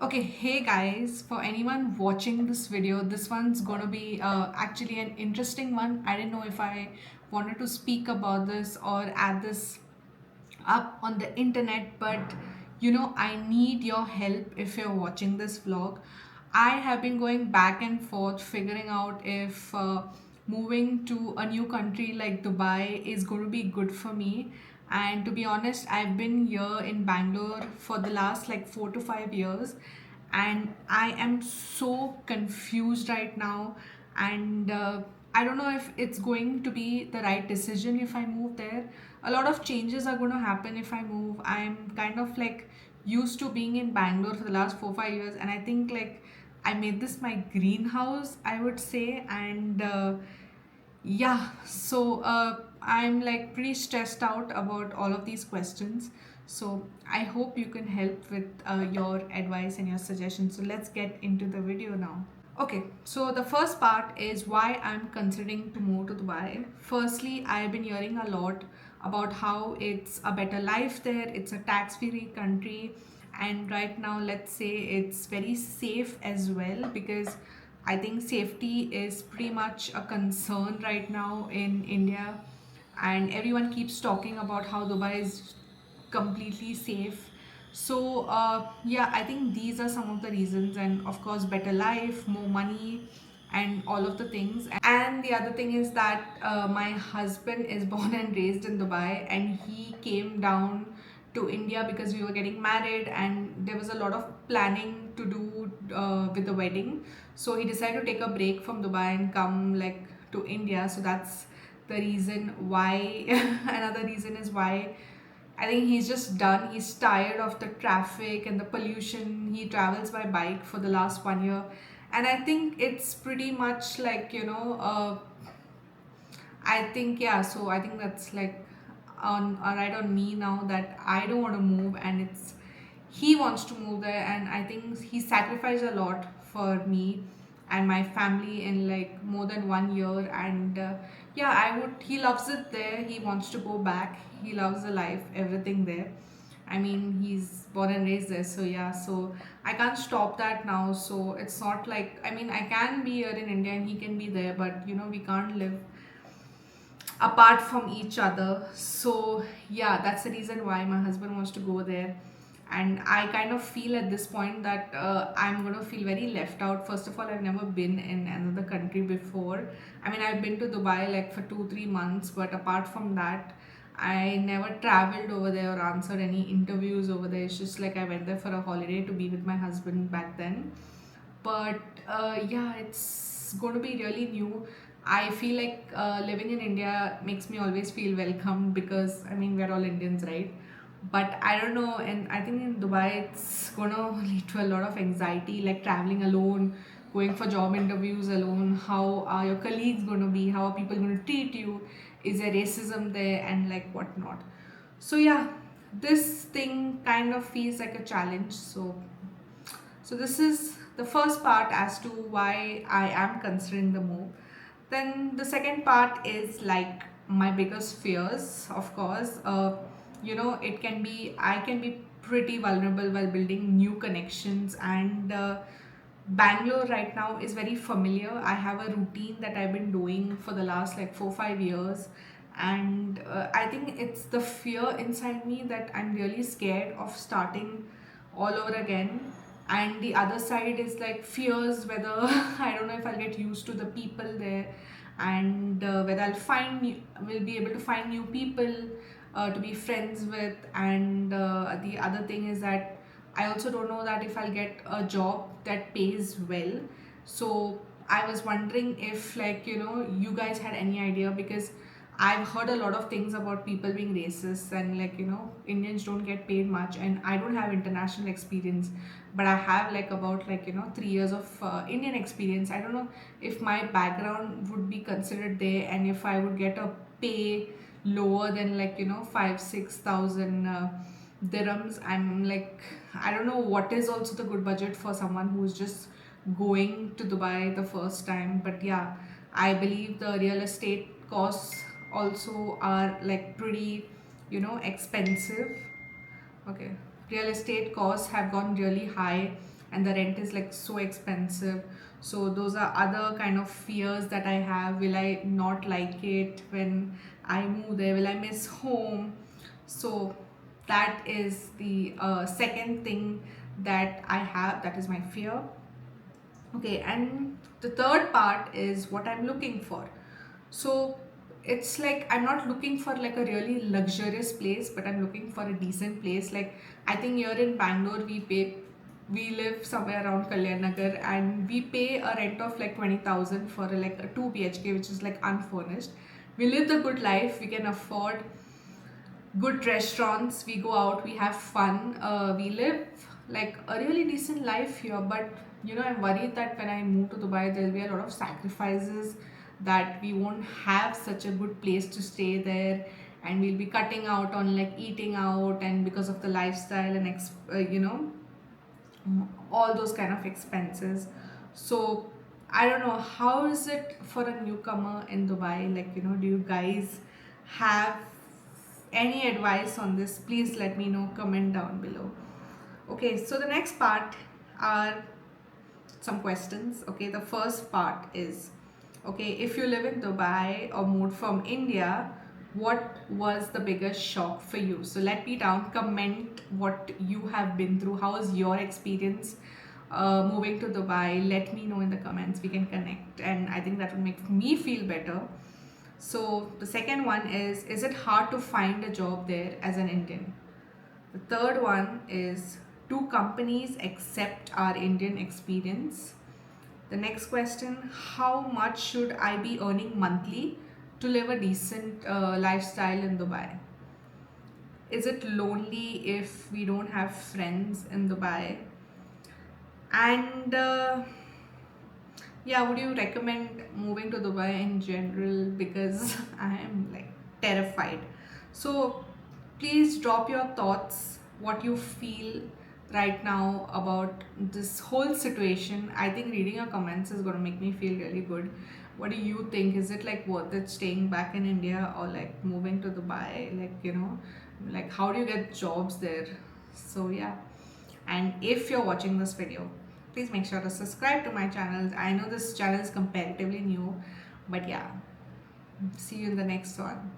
Okay, hey guys, for anyone watching this video, this one's gonna be actually an interesting one. I didn't know if I wanted to speak about this or add this up on the internet, but I need your help if you're watching this vlog. I have been going back and forth figuring out if moving to a new country like Dubai is going to be good for me. And to be honest, I've been here in Bangalore for the last like 4 to 5 years, and I am so confused right now. And I don't know if it's going to be the right decision if I move there. A lot of changes are going to happen if I move. I'm kind of like used to being in Bangalore for the last 4 5 years, and I think like I made this my greenhouse, I would say. And yeah, so I'm like pretty stressed out about all of these questions. So I hope you can help with your advice and your suggestions. So let's get into the video now. Okay, so the first part is why I'm considering to move to Dubai. Firstly, I've been hearing a lot about how it's a better life there, it's a tax-free country, and right now, let's say it's very safe as well, because I think safety is pretty much a concern right now in India, and everyone keeps talking about how Dubai is completely safe. So yeah, I think these are some of the reasons, and of course better life, more money, and all of the things. And the other thing is that my husband is born and raised in Dubai, and he came down to India because we were getting married and there was a lot of planning to do with the wedding. So he decided to take a break from Dubai and come like to India. So that's the reason why. Another reason is why I think he's just done. He's tired of the traffic and the pollution. He travels by bike for the last 1 year. And I think it's pretty much like, I think, yeah, so I think that's like on right on me now that I don't want to move, and it's he wants to move there, and I think he sacrificed a lot for me and my family in like more than 1 year. And yeah, I would he loves it there. He wants to go back. He loves the life, everything there. I mean, he's born and raised there, so yeah, so I can't stop that now. So it's not like, I mean, I can be here in India and he can be there, but we can't live apart from each other. So yeah, that's the reason why my husband wants to go there. And I kind of feel at this point that I'm going to feel very left out. First of all, I've never been in another country before. I mean, I've been to Dubai like for 2 3 months, but apart from that, I never traveled over there or answered any interviews over there. It's just like I went there for a holiday to be with my husband back then. But yeah, it's going to be really new. I feel like living in India makes me always feel welcome, because I mean, we're all Indians, right? But I don't know, and I think in Dubai it's gonna lead to a lot of anxiety, like traveling alone, going for job interviews alone. How are your colleagues gonna be? How are people gonna treat you? Is there racism there, and like whatnot? So yeah, this thing kind of feels like a challenge. So this is the first part as to why I am considering the move. Then the second part is like my biggest fears, of course. It can be, I can be pretty vulnerable while building new connections, and Bangalore right now is very familiar. I have a routine that I've been doing for the last like 4 5 years, and I think it's the fear inside me that I'm really scared of starting all over again. And the other side is like fears whether I don't know if I'll get used to the people there, and whether will be able to find new people to be friends with. And the other thing is that I also don't know that if I'll get a job that pays well. So I was wondering if, like, you guys had any idea, because I've heard a lot of things about people being racist, and like, Indians don't get paid much, and I don't have international experience, but I have like about like 3 years of Indian experience. I don't know if my background would be considered there, and if I would get a pay lower than like 5 6 thousand dirhams. I'm like, I don't know what is also the good budget for someone who's just going to Dubai the first time. But yeah, I believe the real estate costs also are like pretty expensive. Okay, real estate costs have gone really high and the rent is like so expensive. So those are other kind of fears that I have. Will I not like it when I move there? Will I miss home? So that is the second thing that I have, that is my fear. Okay, and the third part is what I'm looking for. So it's like I'm not looking for like a really luxurious place, but I'm looking for a decent place. Like I think here in Bangalore, we live somewhere around Kalyan Nagar, and we pay a rent of like 20,000 for like a 2 BHK, which is like unfurnished. We live the good life, we can afford good restaurants, we go out, we have fun, we live like a really decent life here. But I'm worried that when I move to Dubai, there'll be a lot of sacrifices, that we won't have such a good place to stay there, and we'll be cutting out on like eating out, and because of the lifestyle and all those kind of expenses. So I don't know, how is it for a newcomer in Dubai? Like, do you guys have any advice on this? Please let me know, comment down below. Okay, so the next part are some questions. Okay, the first part is, okay, if you live in Dubai or moved from India, what was the biggest shock for you? So let me down, comment what you have been through. How is your experience moving to Dubai? Let me know in the comments. We can connect, and I think that will make me feel better. So the second one is it hard to find a job there as an Indian? The third one is, do companies accept our Indian experience? The next question, how much should I be earning monthly to live a decent lifestyle in Dubai? Is it lonely if we don't have friends in Dubai? And yeah, would you recommend moving to Dubai in general? Because I am like terrified. So please drop your thoughts, what you feel right now about this whole situation. I think reading your comments is going to make me feel really good. What do you think? Is it like worth it staying back in India, or like moving to Dubai? Like, like how do you get jobs there? So yeah. And if you're watching this video, please make sure to subscribe to my channel. I know this channel is comparatively new, but yeah, see you in the next one.